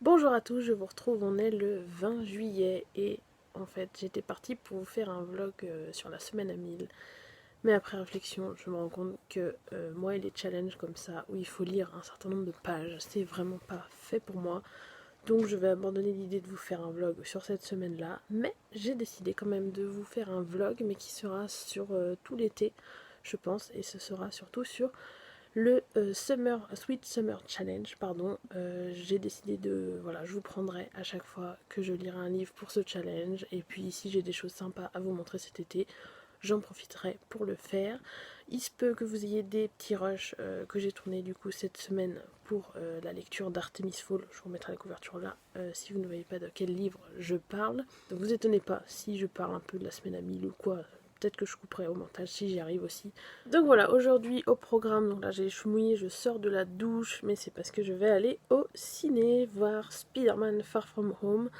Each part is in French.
Bonjour à tous, je vous retrouve, on est le 20 juillet et en fait j'étais partie pour vous faire un vlog sur la semaine à 1000. Mais après réflexion, je me rends compte que moi et les challenges comme ça, où il faut lire un certain nombre de pages, c'est vraiment pas fait pour moi. Donc je vais abandonner l'idée de vous faire un vlog sur cette semaine-là. Mais j'ai décidé quand même de vous faire un vlog, mais qui sera sur tout l'été, je pense. Et ce sera surtout sur le Sweet Summer Challenge, pardon. J'ai décidé de, voilà, je vous prendrai à chaque fois que je lirai un livre pour ce challenge, et puis si j'ai des choses sympas à vous montrer cet été, j'en profiterai pour le faire. Il se peut que vous ayez des petits rushs que j'ai tourné du coup cette semaine pour la lecture d'Artemis Fowl. Je vous remettrai la couverture là si vous ne voyez pas de quel livre je parle. Donc vous étonnez pas si je parle un peu de la semaine à 1000 ou quoi. Peut-être que je couperai au montage si j'y arrive aussi. Donc voilà, aujourd'hui au programme, donc là j'ai les cheveux mouillés, je sors de la douche, mais c'est parce que je vais aller au ciné voir Spider-Man Far From Home.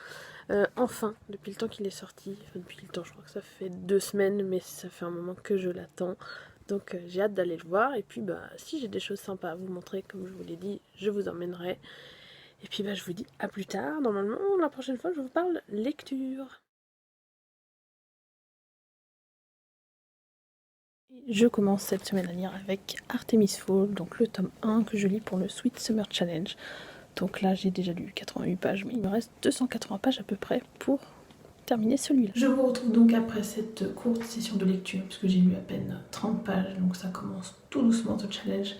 Enfin, depuis le temps qu'il est sorti, enfin depuis le temps, je crois que ça fait 2 semaines, mais ça fait un moment que je l'attends. Donc j'ai hâte d'aller le voir, et puis bah si j'ai des choses sympas à vous montrer, comme je vous l'ai dit, je vous emmènerai. Et puis bah je vous dis à plus tard, normalement la prochaine fois je vous parle lecture. Je commence cette semaine à lire avec Artemis Fowl, donc le tome 1 que je lis pour le Sweet Summer Challenge. Donc là j'ai déjà lu 88 pages, mais il me reste 280 pages à peu près pour terminer celui-là. Je vous retrouve donc après cette courte session de lecture, puisque j'ai lu à peine 30 pages, donc ça commence tout doucement ce challenge.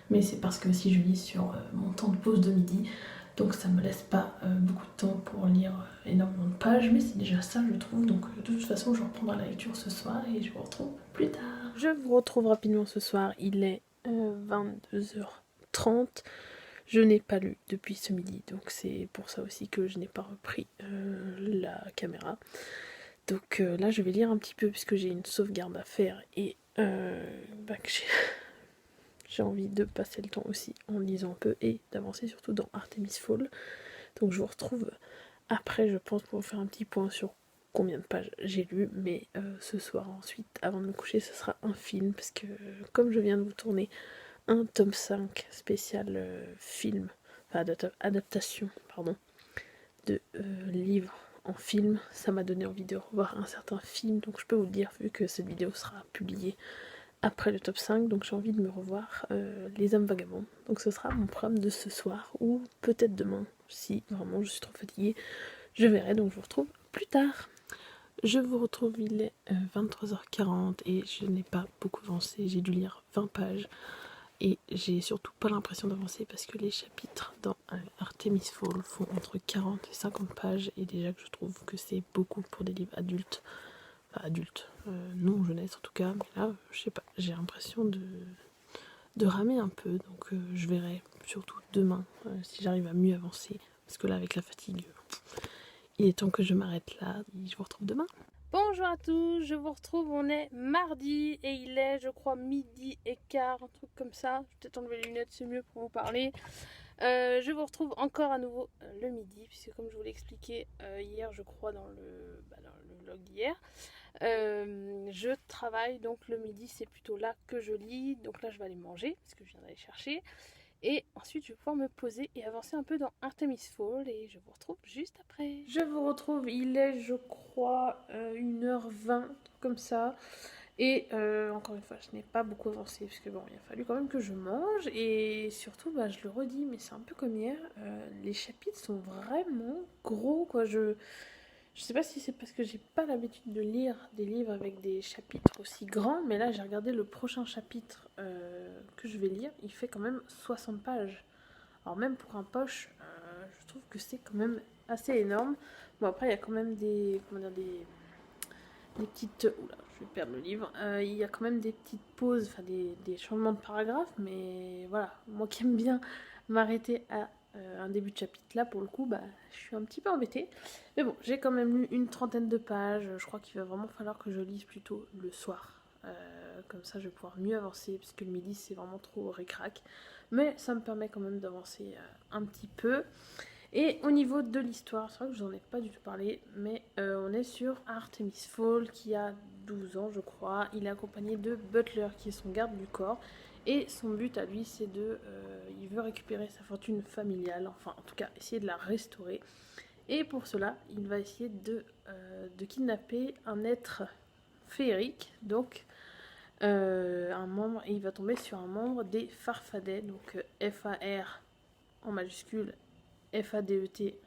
Mais c'est parce que aussi je lis sur mon temps de pause de midi, donc ça me laisse pas beaucoup de temps pour lire énormément de pages, mais c'est déjà ça je trouve. Donc de toute façon je reprendrai la lecture ce soir et je vous retrouve plus tard. Je vous retrouve rapidement ce soir, il est 22h30. Je n'ai pas lu depuis ce midi, donc c'est pour ça aussi que je n'ai pas repris la caméra. Donc là je vais lire un petit peu puisque j'ai une sauvegarde à faire et que j'ai envie de passer le temps aussi en lisant un peu et d'avancer surtout dans Artemis Fowl. Donc je vous retrouve après, je pense, pour faire un petit point sur combien de pages j'ai lu, mais ce soir ensuite, avant de me coucher, ce sera un film, parce que comme je viens de vous tourner un tome 5 spécial film, enfin adaptation, pardon, de livres en film, ça m'a donné envie de revoir un certain film, donc je peux vous le dire, vu que cette vidéo sera publiée après le top 5, donc j'ai envie de me revoir Les Hommes Vagabonds. Donc ce sera mon programme de ce soir, ou peut-être demain, si vraiment je suis trop fatiguée, je verrai, donc je vous retrouve plus tard. Je vous retrouve, il est 23h40 et je n'ai pas beaucoup avancé, j'ai dû lire 20 pages et j'ai surtout pas l'impression d'avancer parce que les chapitres dans Artemis Fowl font entre 40 et 50 pages et déjà que je trouve que c'est beaucoup pour des livres adultes, enfin adultes, non jeunesse en tout cas, mais là je sais pas, j'ai l'impression de ramer un peu, donc je verrai surtout demain si j'arrive à mieux avancer parce que là avec la fatigue, il est temps que je m'arrête là et je vous retrouve demain. Bonjour à tous, je vous retrouve, on est mardi et il est je crois midi et quart, un truc comme ça. Je vais peut-être enlever les lunettes, c'est mieux pour vous parler. Je vous retrouve encore à nouveau le midi, puisque comme je vous l'ai expliqué hier je crois dans le vlog d'hier, je travaille, donc le midi c'est plutôt là que je lis. Donc là je vais aller manger, parce que je viens d'aller chercher. Et ensuite, je vais pouvoir me poser et avancer un peu dans Artemis Fowl et je vous retrouve juste après. Je vous retrouve, il est, je crois, 1h20, comme ça. Et encore une fois, je n'ai pas beaucoup avancé parce que bon, il a fallu quand même que je mange. Et surtout, bah, je le redis, mais c'est un peu comme hier, les chapitres sont vraiment gros, quoi. Je sais pas si c'est parce que j'ai pas l'habitude de lire des livres avec des chapitres aussi grands, mais là j'ai regardé le prochain chapitre que je vais lire, il fait quand même 60 pages. Alors même pour un poche, je trouve que c'est quand même assez énorme. Bon après il y a quand même des, comment dire, des petites... Oula, je vais perdre le livre. Il y a quand même des petites pauses, enfin des changements de paragraphes, mais voilà, moi qui aime bien m'arrêter à un début de chapitre, là pour le coup, bah, je suis un petit peu embêtée. Mais bon, j'ai quand même lu une trentaine de pages, je crois qu'il va vraiment falloir que je lise plutôt le soir. Comme ça je vais pouvoir mieux avancer, puisque le midi c'est vraiment trop ric-rac. Mais ça me permet quand même d'avancer un petit peu. Et au niveau de l'histoire, c'est vrai que je n'en ai pas du tout parlé, mais on est sur Artemis Fowl qui a 12 ans je crois. Il est accompagné de Butler qui est son garde du corps. Et son but à lui c'est de... il veut récupérer sa fortune familiale, enfin en tout cas essayer de la restaurer. Et pour cela il va essayer de kidnapper un être féerique, donc un membre, et il va tomber sur un membre des Farfadets, donc F-A-R en majuscule, F-A-D-E-T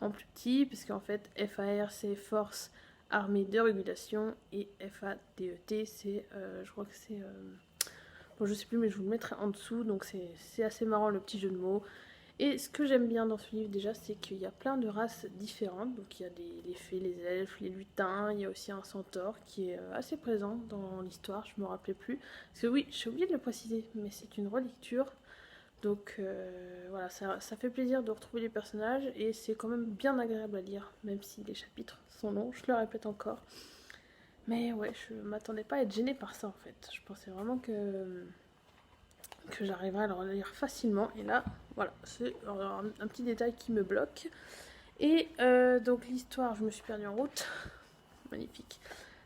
en plus petit, parce qu'en fait F-A-R c'est Force Armée de Régulation, et F-A-D-E-T c'est, je crois que c'est... bon je sais plus mais je vous le mettrai en dessous, donc c'est assez marrant le petit jeu de mots. Et ce que j'aime bien dans ce livre déjà, c'est qu'il y a plein de races différentes. Donc il y a les fées, les elfes, les lutins, il y a aussi un centaure qui est assez présent dans l'histoire, je me rappelais plus. Parce que oui, j'ai oublié de le préciser, mais c'est une relecture. Donc voilà, ça fait plaisir de retrouver les personnages et c'est quand même bien agréable à lire, même si les chapitres sont longs, je le répète encore. Mais ouais, je m'attendais pas à être gênée par ça en fait. Je pensais vraiment que j'arriverai à le relire facilement. Et là, voilà, c'est un petit détail qui me bloque. Et donc l'histoire, je me suis perdue en route. Magnifique.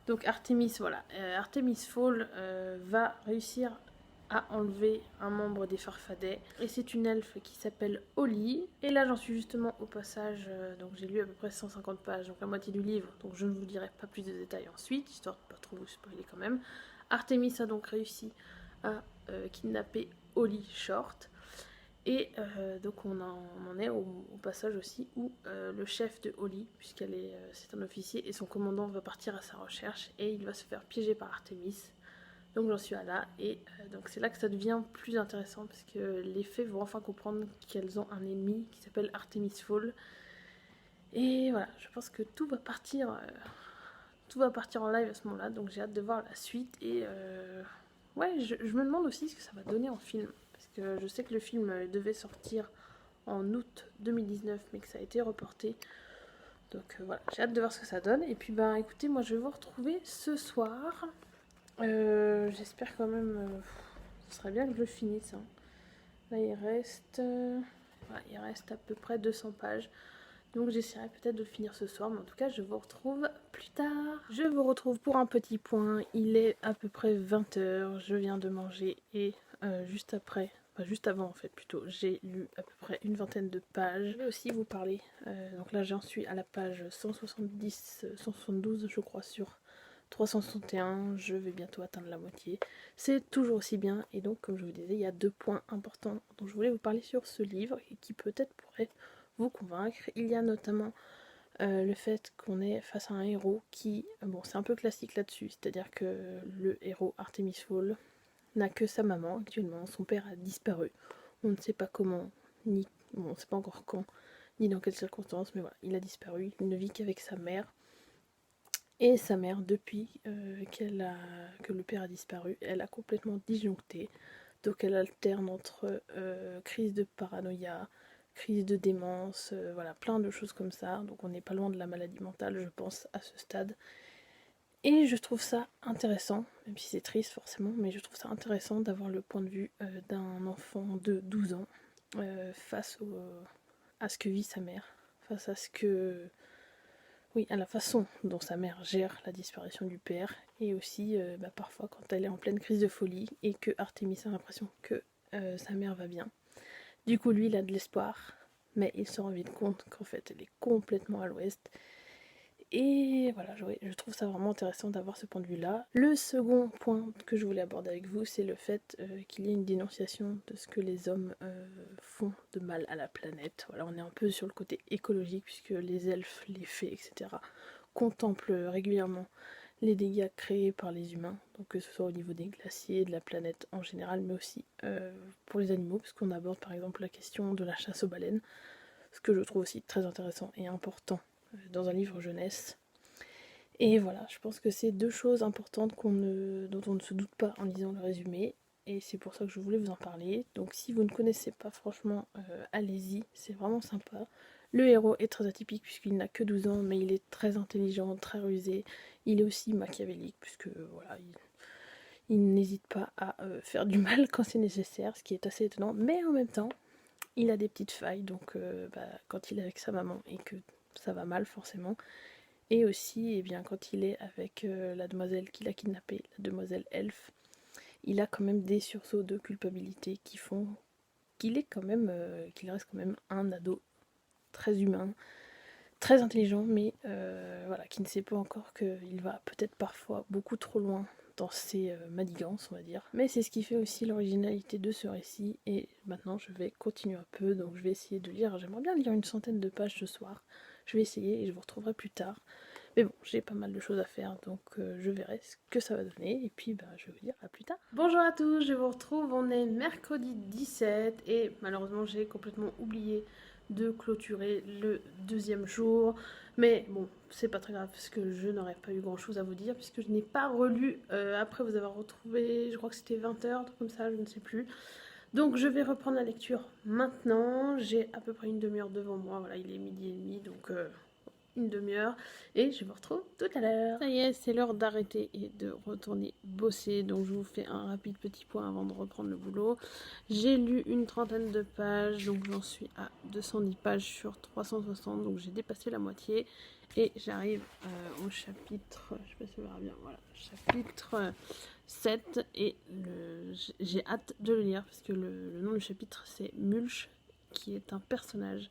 Donc Artemis, voilà. Artemis Fowl va réussir à enlever un membre des Farfadets. Et c'est une elfe qui s'appelle Holly. Et là, j'en suis justement au passage. Donc j'ai lu à peu près 150 pages, donc la moitié du livre. Donc je ne vous dirai pas plus de détails ensuite, histoire de pas trop vous spoiler quand même. Artemis a donc réussi à kidnapper Holly Short. Et donc on en est au passage aussi où le chef de Holly, puisqu'elle est c'est un officier, et son commandant va partir à sa recherche et il va se faire piéger par Artemis. Donc j'en suis à là, et donc c'est là que ça devient plus intéressant, parce que les fées vont enfin comprendre qu'elles ont un ennemi qui s'appelle Artemis Fowl. Et voilà, je pense que tout va partir en live à ce moment-là, donc j'ai hâte de voir la suite. Et ouais, je me demande aussi ce que ça va donner en film. Parce que je sais que le film devait sortir en août 2019, mais que ça a été reporté. Donc voilà, j'ai hâte de voir ce que ça donne. Et puis bah écoutez, moi je vais vous retrouver ce soir. J'espère quand même... ce serait bien que je le finisse. Hein. Là il reste à peu près 200 pages. Donc j'essaierai peut-être de le finir ce soir, mais en tout cas je vous retrouve plus tard. Je vous retrouve pour un petit point, il est à peu près 20 h, je viens de manger et juste après, enfin juste avant en fait plutôt, j'ai lu à peu près une vingtaine de pages. Je vais aussi vous parler, donc là j'en suis à la page 170, 172 je crois sur 361, je vais bientôt atteindre la moitié. C'est toujours aussi bien, et donc comme je vous disais, il y a 2 points importants dont je voulais vous parler sur ce livre et qui peut-être pourraient vous convaincre. Il y a notamment le fait qu'on est face à un héros qui, bon c'est un peu classique là-dessus, c'est-à-dire que le héros Artemis Fowl n'a que sa maman actuellement, son père a disparu, on ne sait pas comment, ni bon, on ne sait pas encore quand, ni dans quelles circonstances, mais voilà, il a disparu, il ne vit qu'avec sa mère. Et sa mère, depuis que le père a disparu, elle a complètement disjoncté. Donc elle alterne entre crise de paranoïa, crise de démence, voilà, plein de choses comme ça. Donc on n'est pas loin de la maladie mentale, je pense, à ce stade. Et je trouve ça intéressant, même si c'est triste forcément, mais je trouve ça intéressant d'avoir le point de vue d'un enfant de 12 ans face à ce que vit sa mère, face à ce que... Oui, à la façon dont sa mère gère la disparition du père, et aussi parfois quand elle est en pleine crise de folie et que Artemis a l'impression que sa mère va bien. Du coup, lui, il a de l'espoir, mais il se rend vite compte qu'en fait, elle est complètement à l'ouest. Et voilà, je trouve ça vraiment intéressant d'avoir ce point de vue-là. Le second point que je voulais aborder avec vous, c'est le fait qu'il y ait une dénonciation de ce que les hommes font de mal à la planète. Voilà, on est un peu sur le côté écologique, puisque les elfes, les fées, etc. contemplent régulièrement les dégâts créés par les humains, donc que ce soit au niveau des glaciers, de la planète en général, mais aussi pour les animaux, puisqu'on aborde par exemple la question de la chasse aux baleines, ce que je trouve aussi très intéressant et important dans un livre jeunesse. Et voilà, je pense que c'est 2 choses importantes dont on ne se doute pas en lisant le résumé, et c'est pour ça que je voulais vous en parler. Donc si vous ne connaissez pas, franchement, allez-y, c'est vraiment sympa. Le héros est très atypique puisqu'il n'a que 12 ans, mais il est très intelligent, très rusé. Il est aussi machiavélique puisque voilà, il n'hésite pas à faire du mal quand c'est nécessaire, ce qui est assez étonnant. Mais en même temps, il a des petites failles, donc quand il est avec sa maman et que ça va mal forcément, Et aussi, eh bien, quand il est avec la demoiselle qu'il a kidnappée, la demoiselle Elf, il a quand même des sursauts de culpabilité qui font qu'il est quand même, qu'il reste quand même un ado très humain, très intelligent, mais voilà, qui ne sait pas encore qu'il va peut-être parfois beaucoup trop loin dans ses manigances, on va dire. Mais c'est ce qui fait aussi l'originalité de ce récit, et maintenant je vais continuer un peu, donc je vais essayer de lire, j'aimerais bien lire une centaine de pages ce soir, je vais essayer et je vous retrouverai plus tard. Mais bon, j'ai pas mal de choses à faire, donc je verrai ce que ça va donner, et puis je vais vous dire à plus tard. Bonjour à tous, je vous retrouve, on est mercredi 17, et malheureusement j'ai complètement oublié de clôturer le deuxième jour. Mais bon, c'est pas très grave parce que je n'aurais pas eu grand chose à vous dire puisque je n'ai pas relu après vous avoir retrouvé, je crois que c'était 20h, comme ça, je ne sais plus. Donc je vais reprendre la lecture maintenant. J'ai à peu près une demi-heure devant moi. Voilà, il est 12h30, donc une demi-heure et je vous retrouve tout à l'heure. Ça y est, c'est l'heure d'arrêter et de retourner bosser, donc je vous fais un rapide petit point avant de reprendre le boulot. J'ai lu une trentaine de pages, donc j'en suis à 210 pages sur 360, donc j'ai dépassé la moitié et j'arrive au chapitre, je sais pas si on verra bien, voilà, chapitre 7 et j'ai hâte de le lire parce que le nom du chapitre c'est Mulch, qui est un personnage.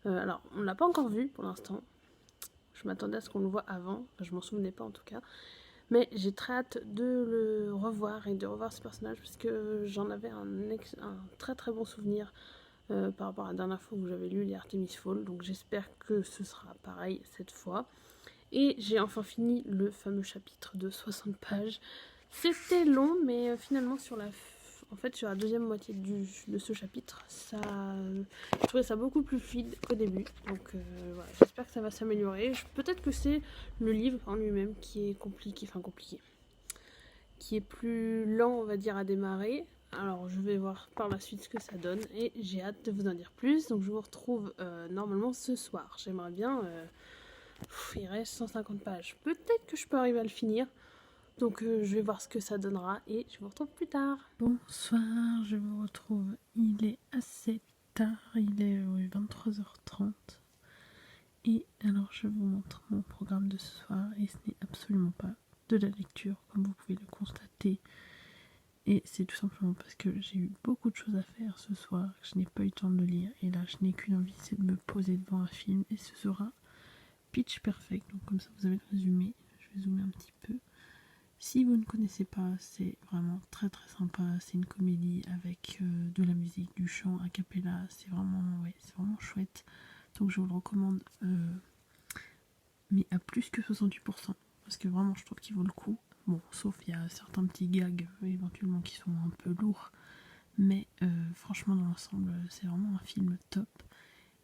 Alors, on ne l'a pas encore vu pour l'instant. Je m'attendais à ce qu'on le voit avant, enfin, je m'en souvenais pas en tout cas. Mais j'ai très hâte de le revoir et de revoir ce personnage parce que j'en avais un très très bon souvenir par rapport à la dernière fois où j'avais lu les Artemis Fowl. Donc j'espère que ce sera pareil cette fois. Et j'ai enfin fini le fameux chapitre de 60 pages. C'était long, mais finalement sur la deuxième moitié de ce chapitre, je trouvais ça beaucoup plus fluide qu'au début. Donc voilà, j'espère que ça va s'améliorer. Peut-être que c'est le livre en lui-même qui est compliqué, qui est plus lent, on va dire, à démarrer. Alors je vais voir par la suite ce que ça donne et j'ai hâte de vous en dire plus. Donc je vous retrouve normalement ce soir. J'aimerais bien... il reste 150 pages. Peut-être que je peux arriver à le finir. Donc je vais voir ce que ça donnera et je vous retrouve plus tard. Bonsoir, je vous retrouve. Il est assez tard, il est 23h30. Et alors je vous montre mon programme de ce soir et ce n'est absolument pas de la lecture comme vous pouvez le constater. Et c'est tout simplement parce que j'ai eu beaucoup de choses à faire ce soir, que je n'ai pas eu le temps de le lire. Et là je n'ai qu'une envie, c'est de me poser devant un film et ce sera Pitch Perfect. Donc comme ça vous avez le résumé, je vais zoomer un petit peu. Si vous ne connaissez pas, c'est vraiment très très sympa, c'est une comédie avec de la musique, du chant, a cappella, c'est vraiment chouette. Donc je vous le recommande, mais à plus que 68%, parce que vraiment je trouve qu'il vaut le coup. Bon, sauf il y a certains petits gags éventuellement qui sont un peu lourds, mais franchement dans l'ensemble c'est vraiment un film top.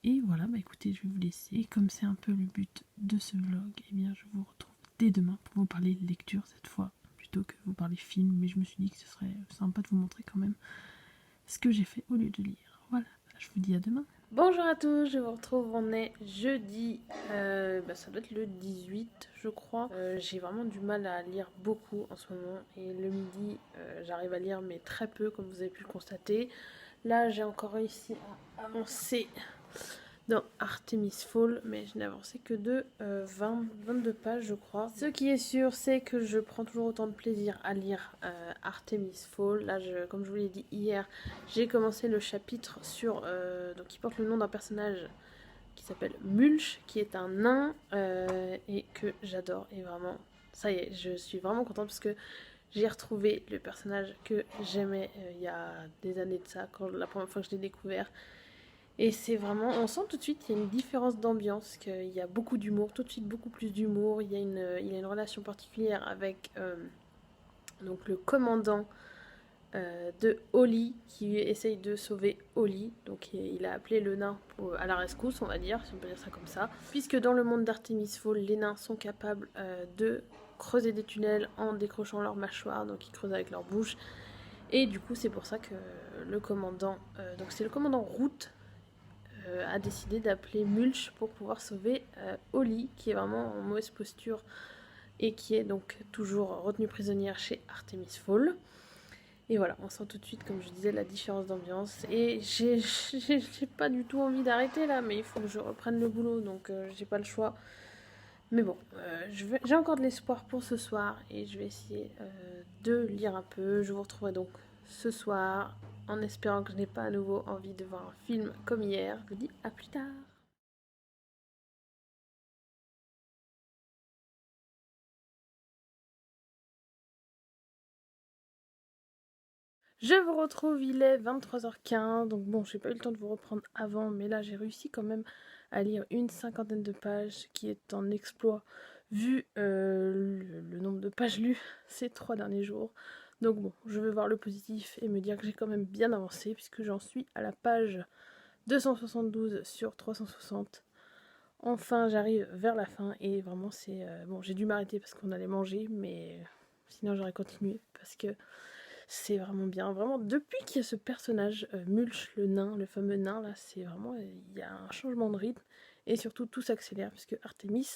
Et voilà, écoutez, je vais vous laisser. Comme c'est un peu le but de ce vlog, eh bien je vous retrouve dès demain pour vous parler de lecture cette fois, plutôt que vous parler film. Mais je me suis dit que ce serait sympa de vous montrer quand même ce que j'ai fait au lieu de lire. Voilà, je vous dis à demain. Bonjour à tous, je vous retrouve, on est jeudi, ça doit être le 18 je crois. J'ai vraiment du mal à lire beaucoup en ce moment et le midi j'arrive à lire mais très peu comme vous avez pu le constater. Là j'ai encore réussi à avancer dans Artemis Fowl, mais je n'ai avancé que de 22 pages je crois. Ce qui est sûr, c'est que je prends toujours autant de plaisir à lire Artemis Fowl. Là, comme je vous l'ai dit hier, j'ai commencé le chapitre donc qui porte le nom d'un personnage qui s'appelle Mulch, qui est un nain et que j'adore. Et vraiment, ça y est, je suis vraiment contente parce que j'ai retrouvé le personnage que j'aimais il y a des années de ça, la première fois que je l'ai découvert. Et c'est vraiment, on sent tout de suite qu'il y a une différence d'ambiance, qu'il y a beaucoup d'humour, tout de suite beaucoup plus d'humour. Il y a une relation particulière avec donc le commandant de Holly qui essaye de sauver Holly. Donc il a appelé le nain à la rescousse, on va dire, si on peut dire ça comme ça. Puisque dans le monde d'Artemis Fowl, les nains sont capables de creuser des tunnels en décrochant leur mâchoire, donc ils creusent avec leur bouche. Et du coup, c'est pour ça que le commandant, donc c'est le commandant Root, a décidé d'appeler Mulch pour pouvoir sauver Holly, qui est vraiment en mauvaise posture et qui est donc toujours retenue prisonnière chez Artemis Fowl. Et voilà, on sent tout de suite, comme je disais, la différence d'ambiance. Et j'ai pas du tout envie d'arrêter là, mais il faut que je reprenne le boulot, donc j'ai pas le choix. Mais bon, j'ai encore de l'espoir pour ce soir et je vais essayer de lire un peu. Je vous retrouverai donc ce soir en espérant que je n'ai pas à nouveau envie de voir un film comme hier. Je vous dis à plus tard. Je vous retrouve, il est 23h15, donc bon, j'ai pas eu le temps de vous reprendre avant, mais là j'ai réussi quand même à lire une cinquantaine de pages, ce qui est un exploit vu le nombre de pages lues ces 3 derniers jours. Donc bon, je vais voir le positif et me dire que j'ai quand même bien avancé, puisque j'en suis à la page 272 sur 360. Enfin, j'arrive vers la fin et vraiment c'est... bon, j'ai dû m'arrêter parce qu'on allait manger, mais sinon j'aurais continué parce que c'est vraiment bien. Vraiment, depuis qu'il y a ce personnage, Mulch, le nain, le fameux nain, là, c'est vraiment... Il y a un changement de rythme. Et surtout, tout s'accélère, puisque Artemis,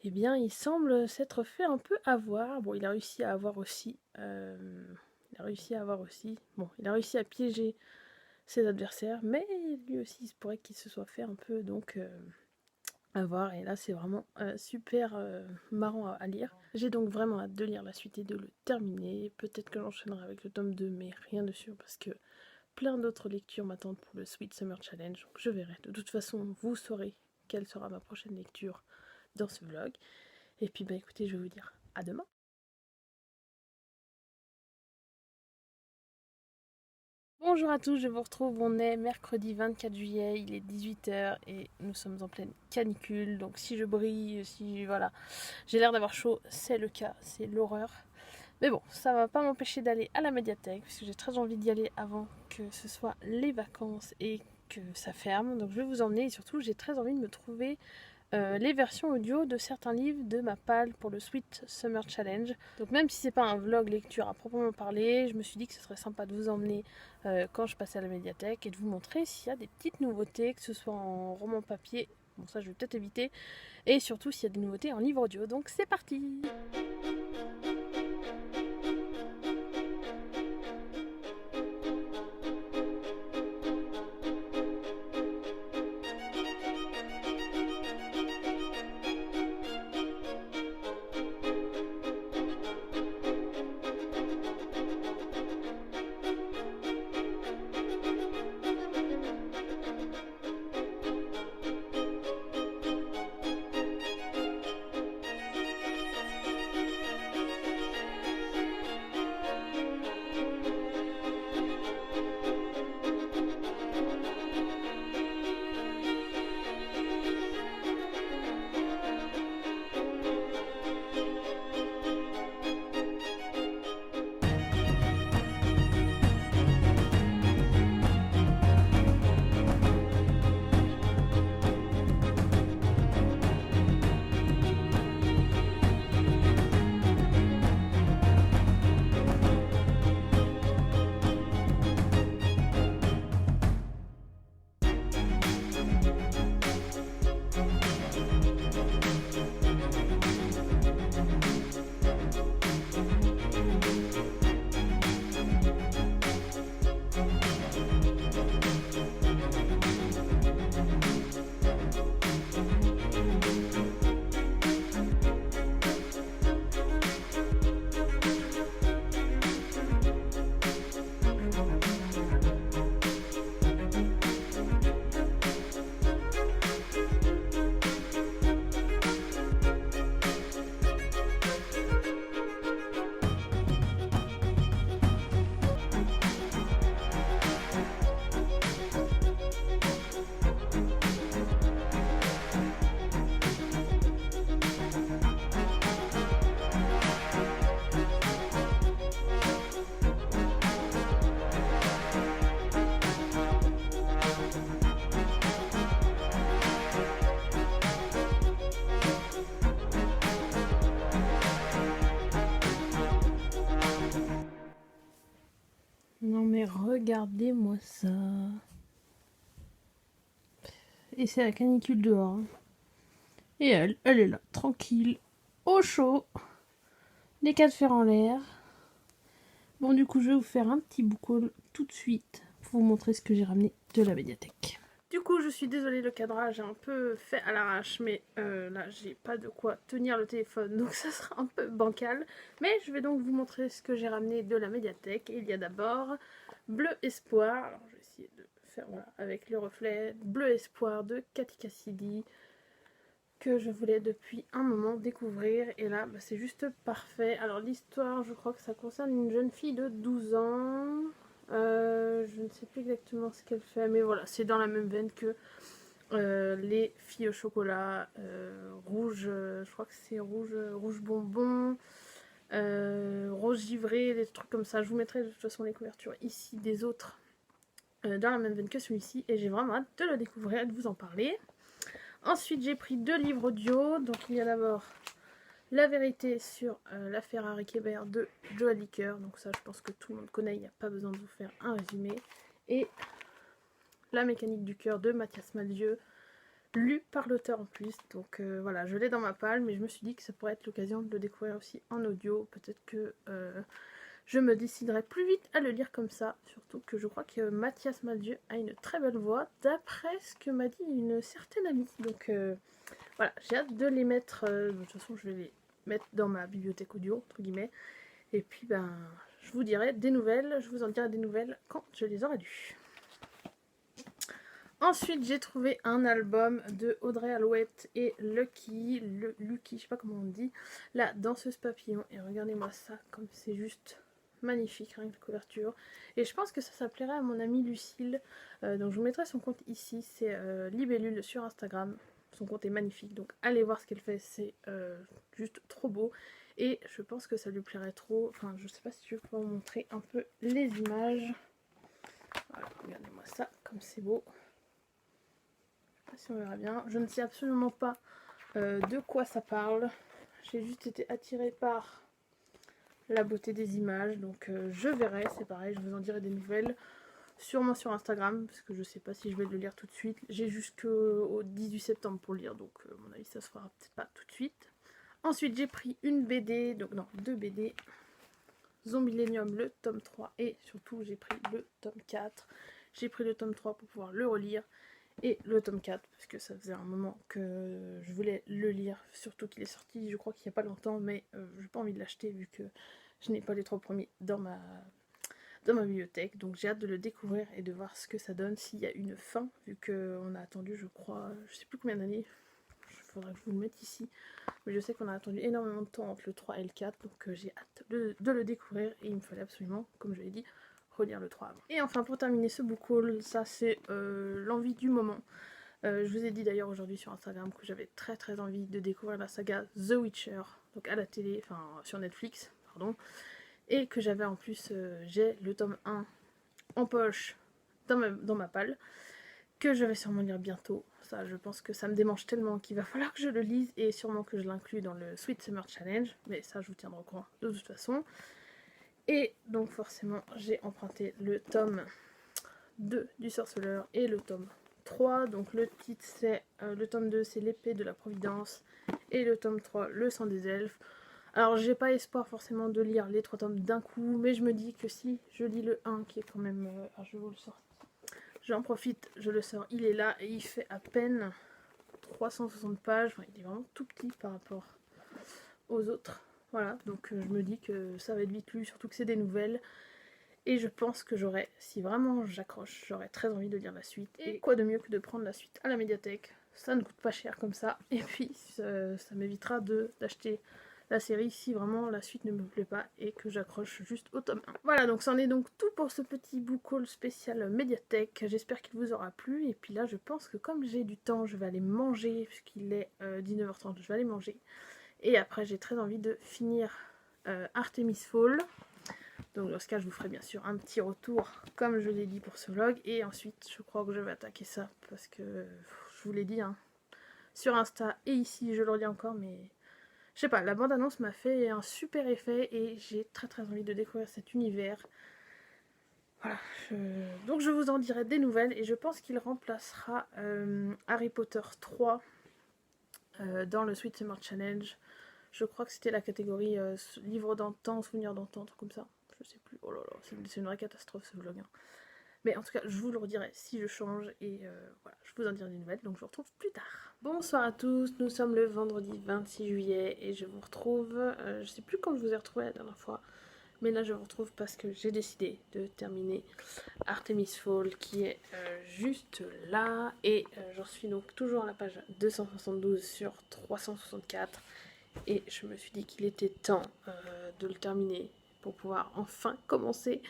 eh bien, il semble s'être fait un peu avoir. Bon, il a réussi à avoir aussi... il a réussi à avoir aussi... Bon, il a réussi à piéger ses adversaires, mais lui aussi, il se pourrait qu'il se soit fait un peu, donc... à voir, et là c'est vraiment super marrant à lire. J'ai donc vraiment hâte de lire la suite et de le terminer. Peut-être que j'enchaînerai avec le tome 2, mais rien de sûr parce que plein d'autres lectures m'attendent pour le Sweet Summer Challenge, donc je verrai. De toute façon, vous saurez quelle sera ma prochaine lecture dans ce vlog. Et puis bah écoutez, je vais vous dire à demain. Bonjour à tous, je vous retrouve, on est mercredi 24 juillet, il est 18h et nous sommes en pleine canicule, donc si je brille, si voilà, j'ai l'air d'avoir chaud, c'est le cas, c'est l'horreur. Mais bon, ça va pas m'empêcher d'aller à la médiathèque, parce que j'ai très envie d'y aller avant que ce soit les vacances et que ça ferme, donc je vais vous emmener et surtout j'ai très envie de me trouver les versions audio de certains livres de ma palle pour le Sweet Summer Challenge. Donc même si c'est pas un vlog lecture à proprement parler, je me suis dit que ce serait sympa de vous emmener quand je passe à la médiathèque et de vous montrer s'il y a des petites nouveautés, que ce soit en roman papier, bon ça je vais peut-être éviter, et surtout s'il y a des nouveautés en livre audio. Donc c'est parti! Non mais regardez-moi ça. Et c'est la canicule dehors. Hein. Et elle est là, tranquille, au chaud, les quatre fers en l'air. Bon, du coup, je vais vous faire un petit book haul tout de suite pour vous montrer ce que j'ai ramené de la médiathèque. Du coup, je suis désolée, le cadrage est un peu fait à l'arrache, mais là, j'ai pas de quoi tenir le téléphone, donc ça sera un peu bancal. Mais je vais donc vous montrer ce que j'ai ramené de la médiathèque. Il y a d'abord Bleu Espoir, alors je vais essayer de faire voilà, avec le reflet, Bleu Espoir de Cathy Cassidy, que je voulais depuis un moment découvrir, et là, bah, c'est juste parfait. Alors l'histoire, je crois que ça concerne une jeune fille de 12 ans... je ne sais plus exactement ce qu'elle fait, mais voilà, c'est dans la même veine que les filles au chocolat, rouge, je crois que c'est rouge, rouge bonbon, rose givré, des trucs comme ça. Je vous mettrai de toute façon les couvertures ici des autres dans la même veine que celui-ci, et j'ai vraiment hâte de le découvrir et de vous en parler. Ensuite, j'ai pris 2 livres audio, donc il y a d'abord La vérité sur l'affaire Harry Kéber de Joël Dicker, donc ça je pense que tout le monde connaît, il n'y a pas besoin de vous faire un résumé. Et La mécanique du cœur de Mathias Malzieu, lu par l'auteur en plus, donc voilà, je l'ai dans ma palle, mais je me suis dit que ça pourrait être l'occasion de le découvrir aussi en audio. Peut-être que je me déciderai plus vite à le lire comme ça, surtout que je crois que Mathias Malzieu a une très belle voix, d'après ce que m'a dit une certaine amie, donc voilà, j'ai hâte de les mettre, de toute façon je vais les mettre dans ma bibliothèque audio, entre guillemets, et puis ben, je vous dirai des nouvelles, je vous en dirai des nouvelles quand je les aurai lues. Ensuite, j'ai trouvé un album de Audrey Alouette et Lucky, je sais pas comment on dit, La danseuse papillon, et regardez-moi ça, comme c'est juste magnifique, rien que la couverture, et je pense que ça plairait à mon amie Lucille, donc je vous mettrai son compte ici, c'est Libellule sur Instagram. Son compte est magnifique, donc allez voir ce qu'elle fait, c'est juste trop beau. Et je pense que ça lui plairait trop. Enfin, je sais pas si je vais pouvoir vous montrer un peu les images. Voilà, regardez-moi ça, comme c'est beau. Je sais pas si on verra bien. Je ne sais absolument pas de quoi ça parle. J'ai juste été attirée par la beauté des images, donc je verrai, c'est pareil, je vous en dirai des nouvelles. Sûrement sur Instagram, parce que je sais pas si je vais le lire tout de suite. J'ai jusqu'au 18 septembre pour le lire, donc à mon avis ça se fera peut-être pas tout de suite. Ensuite j'ai pris une BD, donc non, 2 BD. Zombilenium, le tome 3, et surtout j'ai pris le tome 4. J'ai pris le tome 3 pour pouvoir le relire, et le tome 4, parce que ça faisait un moment que je voulais le lire, surtout qu'il est sorti, je crois qu'il n'y a pas longtemps, mais j'ai pas envie de l'acheter vu que je n'ai pas les 3 premiers dans ma bibliothèque, donc j'ai hâte de le découvrir et de voir ce que ça donne, s'il y a une fin, vu qu'on a attendu, je crois, je sais plus combien d'années, il faudra que je vous le mette ici, mais je sais qu'on a attendu énormément de temps entre le 3 et le 4, donc j'ai hâte de le découvrir, et il me fallait absolument, comme je l'ai dit, relire le 3 avant. Et enfin, pour terminer ce book haul, ça c'est l'envie du moment. Je vous ai dit d'ailleurs aujourd'hui sur Instagram que j'avais très envie de découvrir la saga The Witcher, donc à la télé, enfin sur Netflix, pardon, et que j'avais en plus, j'ai le tome 1 en poche dans ma palle, que je vais sûrement lire bientôt. Ça, je pense que ça me démange tellement qu'il va falloir que je le lise, et sûrement que je l'inclus dans le Sweet Summer Challenge, mais ça je vous tiendrai au courant de toute façon. Et donc forcément j'ai emprunté le tome 2 du Sorceleur et le tome 3, donc le titre c'est, le tome 2 c'est l'épée de la Providence, et le tome 3 le sang des elfes. Alors j'ai pas espoir forcément de lire les 3 tomes d'un coup, mais je me dis que si je lis le 1 qui est quand même... alors je vous le sors, j'en profite, je le sors, il est là et il fait à peine 360 pages, enfin, il est vraiment tout petit par rapport aux autres. Voilà, donc je me dis que ça va être vite lu, surtout que c'est des nouvelles. Et je pense que j'aurais, si vraiment j'accroche, j'aurais très envie de lire la suite. Et quoi de mieux que de prendre la suite à la médiathèque, ça ne coûte pas cher comme ça. Et puis ça m'évitera d'acheter la série si vraiment la suite ne me plaît pas et que j'accroche juste au tome 1. Voilà, donc c'en est donc tout pour ce petit book haul spécial médiathèque. J'espère qu'il vous aura plu. Et puis là, je pense que comme j'ai du temps, je vais aller manger, puisqu'il est 19h30, je vais aller manger. Et après, j'ai très envie de finir Artemis Fall. Donc dans ce cas, je vous ferai bien sûr un petit retour, comme je l'ai dit pour ce vlog. Et ensuite, je crois que je vais attaquer ça, parce que, je vous l'ai dit, hein, sur Insta et ici, je le redis encore, mais... je sais pas, la bande-annonce m'a fait un super effet, et j'ai très envie de découvrir cet univers. Voilà, donc je vous en dirai des nouvelles, et je pense qu'il remplacera Harry Potter 3 dans le Sweet Summer Challenge. Je crois que c'était la catégorie livre d'antan, souvenir d'antan, un truc comme ça. Je sais plus. Oh là là, c'est une vraie catastrophe ce vlog. Hein. Mais en tout cas, je vous le redirai si je change et voilà, je vous en dirai des nouvelles, donc je vous retrouve plus tard. Bonsoir à tous, nous sommes le vendredi 26 juillet et je vous retrouve, je sais plus quand je vous ai retrouvé la dernière fois, mais là je vous retrouve parce que j'ai décidé de terminer Artemis Fall qui est juste là et j'en suis donc toujours à la page 272 sur 364 et je me suis dit qu'il était temps de le terminer pour pouvoir enfin commencer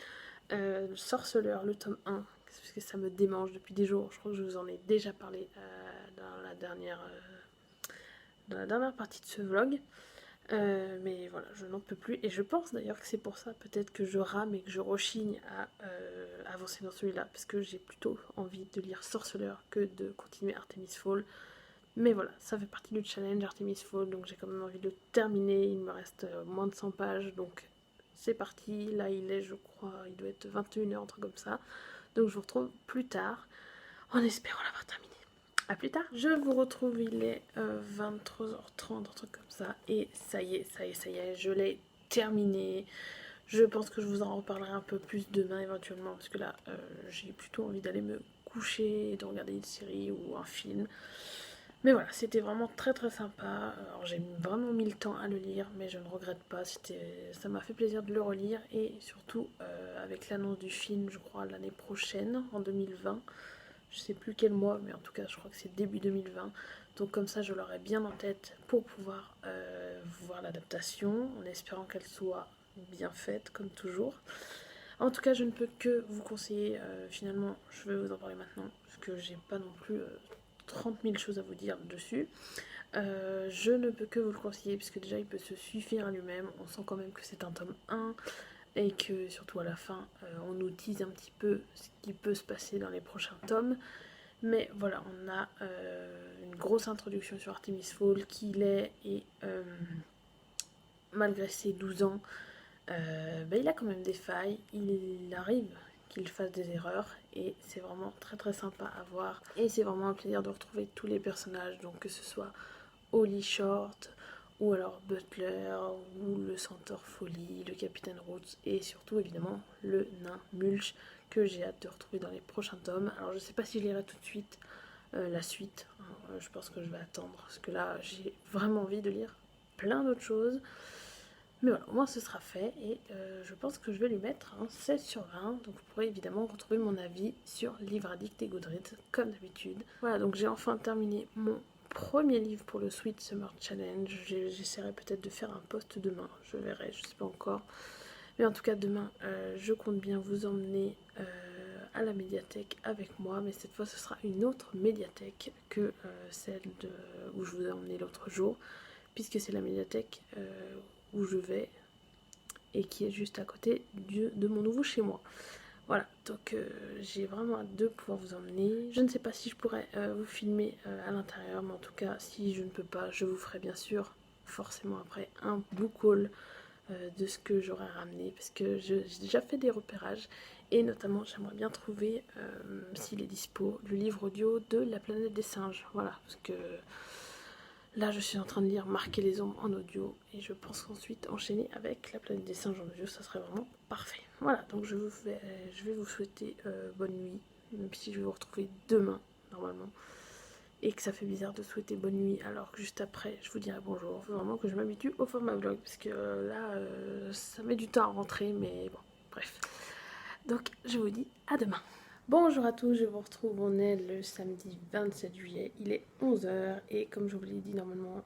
Sorceleur, le tome 1, parce que ça me démange depuis des jours. Je crois que je vous en ai déjà parlé dans la dernière partie de ce vlog. Mais voilà, je n'en peux plus. Et je pense d'ailleurs que c'est pour ça peut-être que je rame et que je rechigne à avancer dans celui-là. Parce que j'ai plutôt envie de lire Sorceleur que de continuer Artemis Fall. Mais voilà, ça fait partie du challenge Artemis Fall. Donc j'ai quand même envie de le terminer. Il me reste moins de 100 pages. Donc c'est parti. Là il est, je crois, il doit être 21 h, un truc comme ça. Donc je vous retrouve plus tard en espérant l'avoir terminé. A plus tard. Je vous retrouve, il est 23h30, un truc comme ça. Et ça y est, je l'ai terminé. Je pense que je vous en reparlerai un peu plus demain éventuellement. Parce que là, j'ai plutôt envie d'aller me coucher et de regarder une série ou un film. Mais voilà, c'était vraiment très très sympa. Alors j'ai vraiment mis le temps à le lire, mais je ne regrette pas. Ça m'a fait plaisir de le relire. Et surtout, avec l'annonce du film, je crois, l'année prochaine, en 2020. Je sais plus quel mois, mais en tout cas, je crois que c'est début 2020. Donc comme ça, je l'aurai bien en tête pour pouvoir voir l'adaptation, en espérant qu'elle soit bien faite, comme toujours. En tout cas, je ne peux que vous conseiller, finalement, je vais vous en parler maintenant, parce que j'ai pas non plus 30 000 choses à vous dire dessus. Je ne peux que vous le conseiller, puisque déjà, il peut se suffire à lui-même. On sent quand même que c'est un tome 1, et que surtout à la fin, on nous tease un petit peu ce qui peut se passer dans les prochains tomes. Mais voilà, on a une grosse introduction sur Artemis Fall, qui il est, et malgré ses 12 ans, il a quand même des failles, il arrive qu'il fasse des erreurs, et c'est vraiment très très sympa à voir. Et c'est vraiment un plaisir de retrouver tous les personnages, donc que ce soit Holly Short, ou alors Butler, ou le Centaure Folly, le Capitaine Roots, et surtout évidemment le nain Mulch, que j'ai hâte de retrouver dans les prochains tomes. Alors je sais pas si je lirai tout de suite la suite, hein, je pense que je vais attendre, parce que là j'ai vraiment envie de lire plein d'autres choses. Mais voilà, au moins ce sera fait, et je pense que je vais lui mettre un 16 sur 20, donc vous pourrez évidemment retrouver mon avis sur Livre Addict et Goodreads, comme d'habitude. Voilà, donc j'ai enfin terminé mon premier livre pour le Sweet Summer Challenge. J'essaierai peut-être de faire un post demain, je verrai, je sais pas encore. Mais en tout cas, demain, je compte bien vous emmener à la médiathèque avec moi, mais cette fois, ce sera une autre médiathèque que celle où je vous ai emmené l'autre jour, puisque c'est la médiathèque où je vais et qui est juste à côté de mon nouveau chez moi. Voilà, donc j'ai vraiment hâte de pouvoir vous emmener. Je ne sais pas si je pourrais vous filmer à l'intérieur, mais en tout cas, si je ne peux pas, je vous ferai bien sûr forcément après un book haul de ce que j'aurais ramené, parce que j'ai déjà fait des repérages, et notamment j'aimerais bien trouver, s'il est dispo, le livre audio de La planète des singes. Voilà, parce que là je suis en train de lire Marquer les ombres en audio, et je pense qu'ensuite enchaîner avec La planète des singes en audio, ça serait vraiment parfait. Voilà, donc je vais vous souhaiter bonne nuit, même si je vais vous retrouver demain normalement, et que ça fait bizarre de souhaiter bonne nuit alors que juste après je vous dirai bonjour. Faut vraiment que je m'habitue au format vlog, parce que là ça met du temps à rentrer, mais bon, bref. Donc je vous dis à demain. Bonjour à tous, je vous retrouve, on est le samedi 27 juillet, il est 11 h, et comme je vous l'ai dit normalement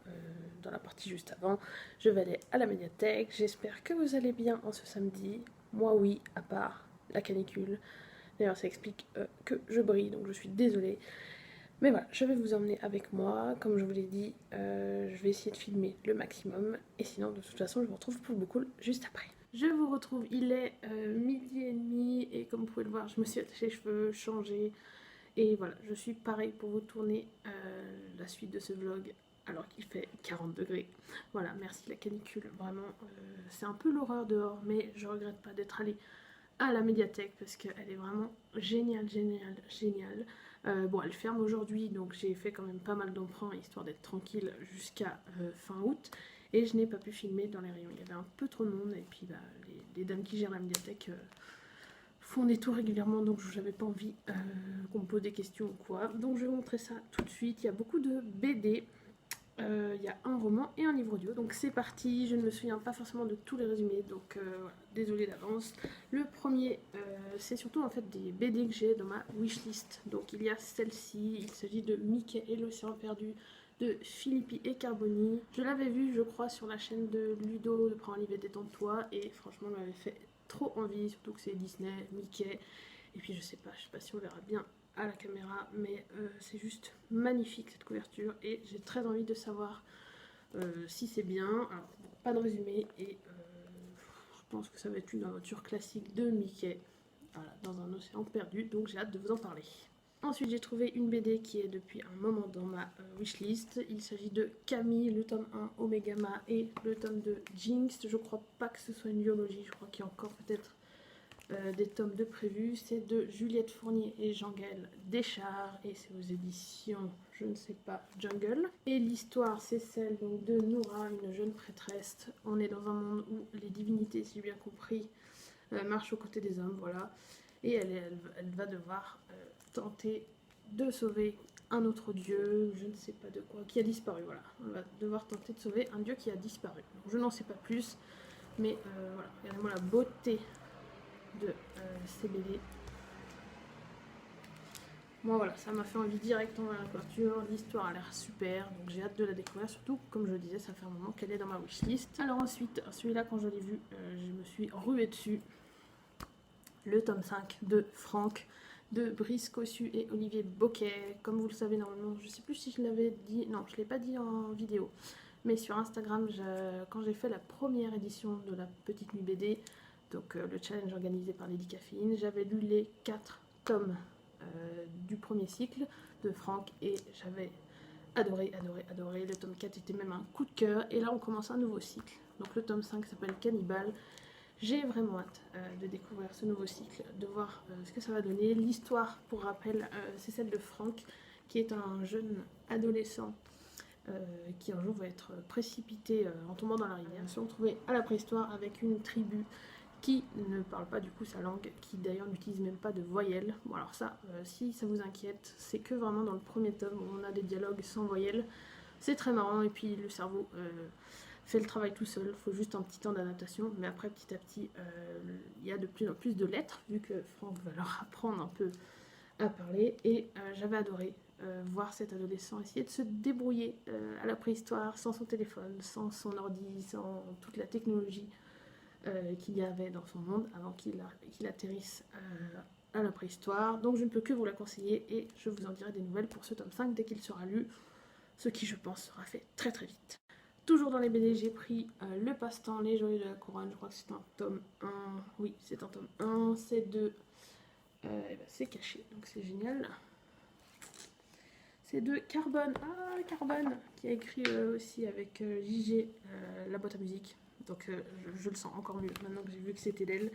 dans la partie juste avant, je vais aller à la médiathèque. J'espère que vous allez bien en ce samedi. Moi oui, à part la canicule. D'ailleurs ça explique que je brille, donc je suis désolée. Mais voilà, je vais vous emmener avec moi. Comme je vous l'ai dit, je vais essayer de filmer le maximum. Et sinon, de toute façon, je vous retrouve pour le book haul juste après. Je vous retrouve, il est 12h30. Et comme vous pouvez le voir, je me suis attachée les cheveux, changé. Et voilà, je suis pareil pour vous tourner la suite de ce vlog alors qu'il fait 40 degrés. Voilà, merci la canicule. Vraiment, c'est un peu l'horreur dehors. Mais je regrette pas d'être allée à la médiathèque parce qu'elle est vraiment géniale, géniale, géniale. Bon, elle ferme aujourd'hui, donc j'ai fait quand même pas mal d'emprunts histoire d'être tranquille jusqu'à fin août. Et je n'ai pas pu filmer dans les rayons, il y avait un peu trop de monde. Et puis bah, les dames qui gèrent la médiathèque font des tours régulièrement, donc j'avais pas envie qu'on me pose des questions ou quoi. Donc je vais vous montrer ça tout de suite. Il y a beaucoup de BD. Il y a un roman et un livre audio, donc c'est parti. Je ne me souviens pas forcément de tous les résumés, donc voilà, désolée d'avance. Le premier, c'est surtout en fait des BD que j'ai dans ma wishlist. Donc il y a celle-ci, il s'agit de Mickey et l'océan perdu de Filippi et Carboni. Je l'avais vu, je crois, sur la chaîne de Ludo de Prends un livre et détends-toi, et franchement, elle m'avait fait trop envie, surtout que c'est Disney, Mickey, et puis je sais pas si on verra bien à la caméra, mais c'est juste magnifique cette couverture et j'ai très envie de savoir si c'est bien. Alors, pas de résumé et je pense que ça va être une aventure classique de Mickey, voilà, dans un océan perdu, donc j'ai hâte de vous en parler. Ensuite, j'ai trouvé une BD qui est depuis un moment dans ma wishlist. Il s'agit de Camille, le tome 1 Omegama et le tome 2 Jinx. Je crois pas que ce soit une biologie, je crois qu'il y a encore peut-être des tomes de prévus. C'est de Juliette Fournier et Jean-Gaël Deschard et c'est aux éditions, je ne sais pas, Jungle. Et l'histoire, c'est celle donc, de Noura, une jeune prêtresse. On est dans un monde où les divinités, si j'ai bien compris, marchent aux côtés des hommes, voilà. Et elle va devoir tenter de sauver un autre dieu, je ne sais pas de quoi, qui a disparu, voilà. Elle va devoir tenter de sauver un dieu qui a disparu. Donc, je n'en sais pas plus, mais voilà, regardez-moi la beauté de ces BD. Moi voilà, ça m'a fait envie directement à la couverture, l'histoire a l'air super, donc j'ai hâte de la découvrir, surtout comme je le disais, ça fait un moment qu'elle est dans ma wishlist. Alors ensuite, celui-là quand je l'ai vu, je me suis ruée dessus. Le tome 5 de Franck, de Brice Cossu et Olivier Boquet. Comme vous le savez normalement, je sais plus si je l'avais dit, non je ne l'ai pas dit en vidéo, mais sur Instagram, quand j'ai fait la première édition de la Petite Nuit BD, donc le challenge organisé par Lady Caffeine, j'avais lu les 4 tomes du premier cycle de Franck et j'avais adoré. Le tome 4 était même un coup de cœur et là on commence un nouveau cycle. Donc le tome 5 s'appelle Cannibal. J'ai vraiment hâte de découvrir ce nouveau cycle, de voir ce que ça va donner. L'histoire, pour rappel, c'est celle de Franck, qui est un jeune adolescent qui un jour va être précipité en tombant dans la rivière, se retrouver à la préhistoire avec une tribu qui ne parle pas du coup sa langue, qui d'ailleurs n'utilise même pas de voyelles. Bon alors ça, si ça vous inquiète, c'est que vraiment dans le premier tome où on a des dialogues sans voyelles. C'est très marrant et puis le cerveau fait le travail tout seul, il faut juste un petit temps d'adaptation, mais après petit à petit il y a de plus en plus de lettres, vu que Franck va leur apprendre un peu à parler, et j'avais adoré voir cet adolescent essayer de se débrouiller à la préhistoire, sans son téléphone, sans son ordi, sans toute la technologie qu'il y avait dans son monde avant qu'il atterrisse à la préhistoire. Donc je ne peux que vous la conseiller et je vous en dirai des nouvelles pour ce tome 5 dès qu'il sera lu, ce qui je pense sera fait très très vite. Toujours dans les BD, j'ai pris Le Passe-Temps, Les Joyeux de la Couronne, je crois que c'est un tome 1, oui c'est un tome 1, c'est de... et ben, c'est caché, donc c'est génial. C'est de Carbone, Carbone, qui a écrit aussi avec JG, La Boîte à Musique. Donc je le sens encore mieux maintenant que j'ai vu que c'était d'elle.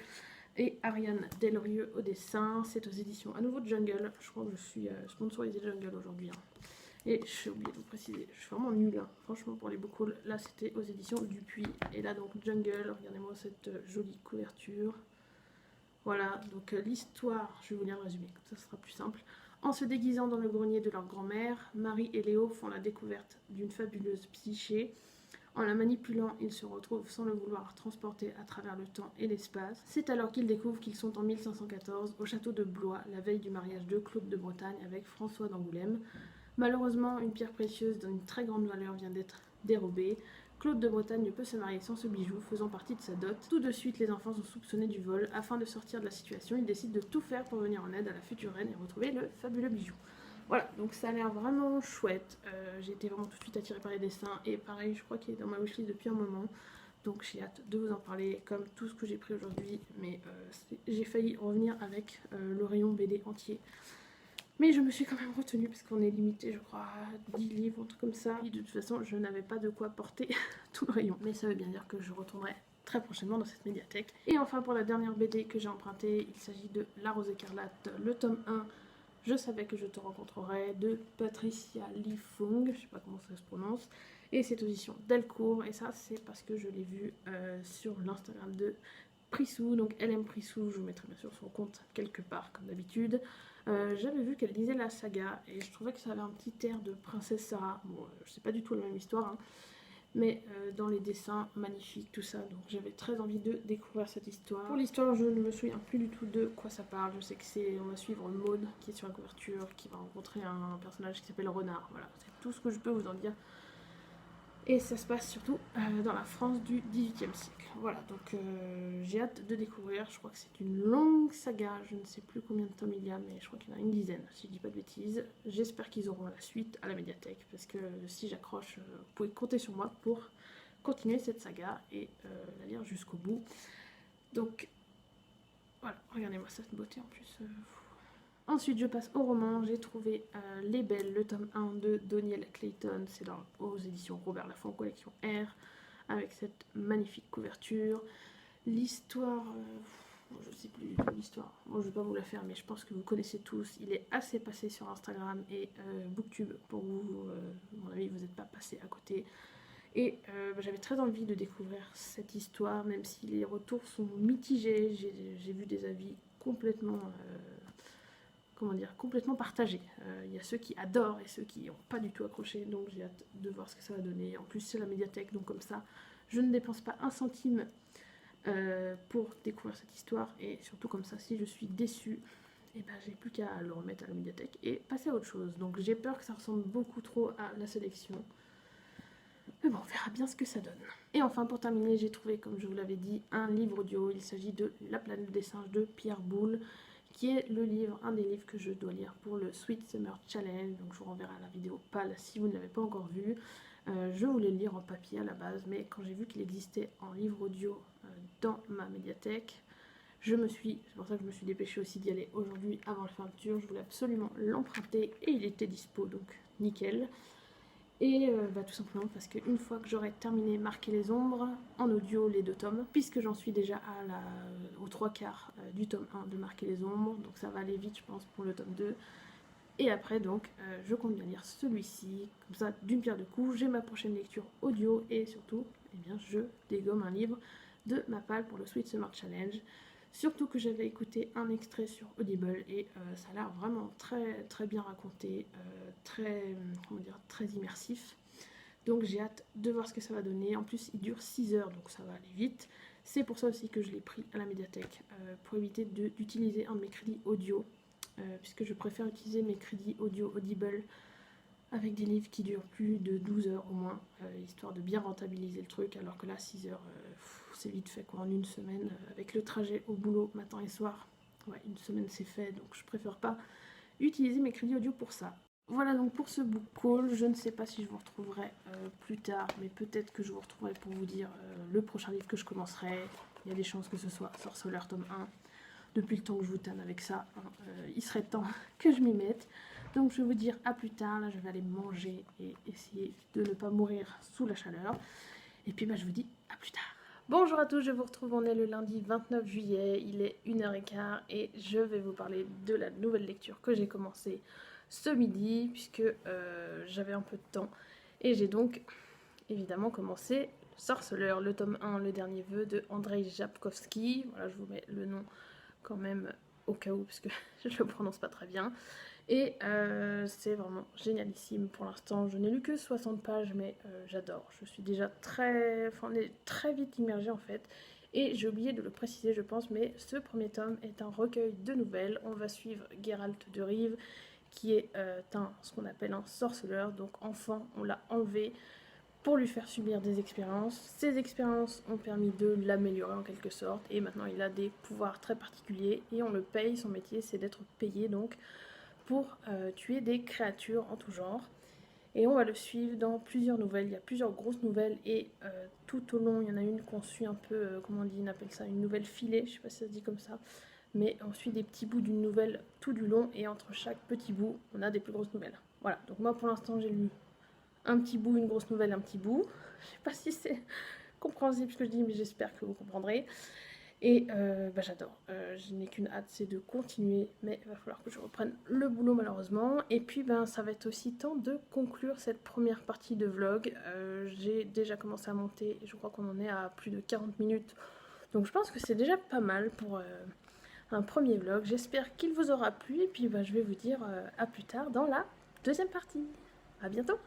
Et Ariane Delrieux au dessin, c'est aux éditions à nouveau de Jungle. Je crois que je suis sponsorisée Jungle aujourd'hui. Hein. Et j'ai oublié de vous préciser, je suis vraiment nulle, hein. Franchement pour les book hauls. Là c'était aux éditions Dupuis. Et là donc Jungle, regardez-moi cette jolie couverture. Voilà, donc l'histoire, je vais vous lire le résumé, comme ça ce sera plus simple. En se déguisant dans le grenier de leur grand-mère, Marie et Léo font la découverte d'une fabuleuse psyché. En la manipulant, ils se retrouvent sans le vouloir transportés à travers le temps et l'espace. C'est alors qu'ils découvrent qu'ils sont en 1514 au château de Blois, la veille du mariage de Claude de Bretagne avec François d'Angoulême. Malheureusement, une pierre précieuse d'une très grande valeur vient d'être dérobée. Claude de Bretagne ne peut se marier sans ce bijou, faisant partie de sa dot. Tout de suite, les enfants sont soupçonnés du vol. Afin de sortir de la situation, ils décident de tout faire pour venir en aide à la future reine et retrouver le fabuleux bijou. Voilà, donc ça a l'air vraiment chouette. J'ai été vraiment tout de suite attirée par les dessins. Et pareil, je crois qu'il est dans ma wishlist depuis un moment. Donc j'ai hâte de vous en parler, comme tout ce que j'ai pris aujourd'hui. Mais j'ai failli revenir avec le rayon BD entier. Mais je me suis quand même retenue parce qu'on est limité, je crois, à 10 livres, un truc comme ça. Et de toute façon, je n'avais pas de quoi porter tout le rayon. Mais ça veut bien dire que je retournerai très prochainement dans cette médiathèque. Et enfin, pour la dernière BD que j'ai empruntée, il s'agit de La Rose écarlate, le tome 1. Je savais que je te rencontrerais, de Patricia Lifung, je sais pas comment ça se prononce. Et c'est aux éditions Delcourt. Et ça, c'est parce que je l'ai vu sur l'Instagram de Prissou, donc elle aime Prissou, je vous mettrai bien sûr son compte quelque part comme d'habitude. J'avais vu qu'elle lisait la saga et je trouvais que ça avait un petit air de Princesse Sarah. Bon, c'est pas du tout la même histoire, hein, mais dans les dessins, magnifiques, tout ça. Donc j'avais très envie de découvrir cette histoire. Pour l'histoire, je ne me souviens plus du tout de quoi ça parle. Je sais que on va suivre Maud qui est sur la couverture, qui va rencontrer un personnage qui s'appelle Renard. Voilà, c'est tout ce que je peux vous en dire. Et ça se passe surtout dans la France du XVIIIe siècle. Voilà, donc j'ai hâte de découvrir. Je crois que c'est une longue saga. Je ne sais plus combien de tomes il y a, mais je crois qu'il y en a une dizaine, si je dis pas de bêtises. J'espère qu'ils auront la suite à la médiathèque, parce que si j'accroche, vous pouvez compter sur moi pour continuer cette saga et la lire jusqu'au bout. Donc voilà, regardez-moi cette beauté en plus. Ensuite, je passe au roman. J'ai trouvé Les Belles, le tome 1 de Doniel Clayton. C'est aux éditions Robert Laffont, collection R, avec cette magnifique couverture. L'histoire, je sais plus l'histoire. Moi, je vais pas vous la faire, mais je pense que vous connaissez tous. Il est assez passé sur Instagram et Booktube. Pour vous, à mon avis, vous n'êtes pas passé à côté. Et j'avais très envie de découvrir cette histoire, même si les retours sont mitigés. J'ai vu des avis complètement complètement partagés. Il y a ceux qui adorent et ceux qui n'ont pas du tout accroché, donc j'ai hâte de voir ce que ça va donner. En plus, c'est la médiathèque, donc comme ça, je ne dépense pas un centime pour découvrir cette histoire, et surtout comme ça, si je suis déçue, et ben j'ai plus qu'à le remettre à la médiathèque et passer à autre chose. Donc j'ai peur que ça ressemble beaucoup trop à la sélection. Mais bon, on verra bien ce que ça donne. Et enfin, pour terminer, j'ai trouvé, comme je vous l'avais dit, un livre audio. Il s'agit de La planète des singes de Pierre Boulle, qui est un des livres que je dois lire pour le Sweet Summer Challenge. Donc je vous renverrai la vidéo pâle si vous ne l'avez pas encore vu. Je voulais le lire en papier à la base, mais quand j'ai vu qu'il existait en livre audio dans ma médiathèque, c'est pour ça que je me suis dépêchée aussi d'y aller aujourd'hui avant la fermeture. Je voulais absolument l'emprunter et il était dispo, donc nickel. Et tout simplement parce qu'une fois que j'aurai terminé Marquer les ombres, en audio les 2 tomes, puisque j'en suis déjà aux 3/4 du tome 1 de Marquer les ombres, donc ça va aller vite je pense pour le tome 2. Et après donc je compte bien lire celui-ci, comme ça d'une pierre deux coups, j'ai ma prochaine lecture audio et surtout eh bien, je dégomme un livre de ma palle pour le Sweet Summer Challenge. Surtout que j'avais écouté un extrait sur Audible et ça a l'air vraiment très très bien raconté, très immersif. Donc j'ai hâte de voir ce que ça va donner. En plus il dure 6 heures, donc ça va aller vite. C'est pour ça aussi que je l'ai pris à la médiathèque, pour éviter d'utiliser un de mes crédits audio, puisque je préfère utiliser mes crédits audio Audible avec des livres qui durent plus de 12 heures au moins, histoire de bien rentabiliser le truc, alors que là 6 heures, c'est vite fait quoi, en une semaine, avec le trajet au boulot matin et soir. Ouais, une semaine c'est fait, donc je préfère pas utiliser mes crédits audio pour ça. Voilà donc pour ce book haul. Je ne sais pas si je vous retrouverai plus tard, mais peut-être que je vous retrouverai pour vous dire le prochain livre que je commencerai. Il y a des chances que ce soit Sorceleur tome 1. Depuis le temps que je vous tanne avec ça, hein, il serait temps que je m'y mette. Donc je vais vous dire à plus tard. Là je vais aller manger et essayer de ne pas mourir sous la chaleur. Et puis je vous dis à plus tard. Bonjour à tous, je vous retrouve, on est le lundi 29 juillet, il est 1h15 et je vais vous parler de la nouvelle lecture que j'ai commencée ce midi, puisque j'avais un peu de temps. Et j'ai donc évidemment commencé Sorceleur, le tome 1, le dernier vœu de Andrzej Sapkowski. Voilà, je vous mets le nom quand même au cas où, parce que je le prononce pas très bien. Et c'est vraiment génialissime pour l'instant. Je n'ai lu que 60 pages, mais j'adore. Je suis déjà on est très vite immergée en fait. Et j'ai oublié de le préciser, je pense, mais ce premier tome est un recueil de nouvelles. On va suivre Geralt de Rive, qui est ce qu'on appelle un sorceleur. Donc enfant, on l'a enlevé pour lui faire subir des expériences. Ces expériences ont permis de l'améliorer en quelque sorte. Et maintenant, il a des pouvoirs très particuliers. Et on le paye, son métier, c'est d'être payé donc pour tuer des créatures en tout genre. Et on va le suivre dans plusieurs nouvelles. Il y a plusieurs grosses nouvelles et tout au long, il y en a une qu'on suit un peu, comment on appelle ça, une nouvelle filée, je sais pas si ça se dit comme ça. Mais on suit des petits bouts d'une nouvelle tout du long et entre chaque petit bout, on a des plus grosses nouvelles. Voilà, donc moi pour l'instant j'ai lu un petit bout, une grosse nouvelle, un petit bout. Je sais pas si c'est compréhensible ce que je dis, mais j'espère que vous comprendrez. Et j'adore, je n'ai qu'une hâte, c'est de continuer, mais il va falloir que je reprenne le boulot malheureusement. Et puis ça va être aussi temps de conclure cette première partie de vlog. J'ai déjà commencé à monter, et je crois qu'on en est à plus de 40 minutes, Donc je pense que c'est déjà pas mal pour un premier vlog. J'espère qu'il vous aura plu et puis bah, je vais vous dire à plus tard dans la deuxième partie. À bientôt!